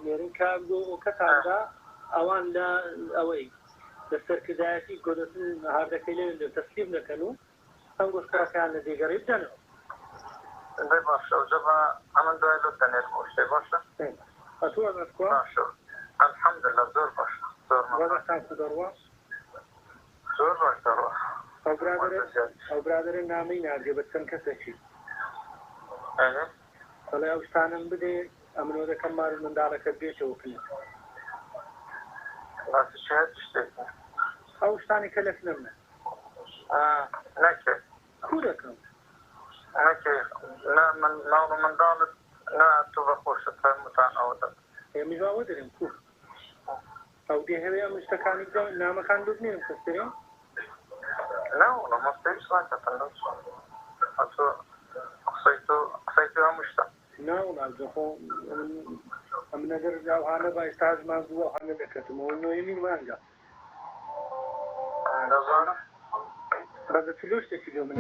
لێرن کابدۆ کەتاندا ئەوان لە ئەوەی لەسەرکردایەتی گۆدەتن هاردەکەی لێ تەسلیب دەکەن و ئەم گۆشتەکان لە دێگەڕی بدەنەوە باشە جەبا ئەمن دوای لۆ دەنێت خۆشتێ باشە ئەتووە بەسکوە باشە الحەمدلله زۆر باشە زۆر وەزەتان دەڕوە زۆر باش دەڕوە ئەو برادرە نامەی ناگرێ بە چەند کەسێکی ئەهێ بەڵێ ئەو شتانم بدێ ئەمنۆ دەکەم مار منداڵەکەت بێتەوە کنێت باسی شێت شتێک ئەو شتانی کە لەک نەمنە نەکرد کو دەکەم نەکرد نا من ماڵ و منداڵت نا تۆ بە خۆشت فەرموتان ئەوە دەم ئێمیژاوە دەرێن کو ئەو دێ هەوێ ئەم شتەکانی نامەکان دوبنێن کەستێ نەوڵە مەستەویش ناکەتەن ئەتۆ قسەی تۆ هەموو شتە ناوڵاجەخۆ ئەم نەگەر جاوهانە با ئێستاژمان بووە هەنە دەکەتمەوە نۆیمی مانگە دەزانم بەزە چلۆ شتێکی لێ من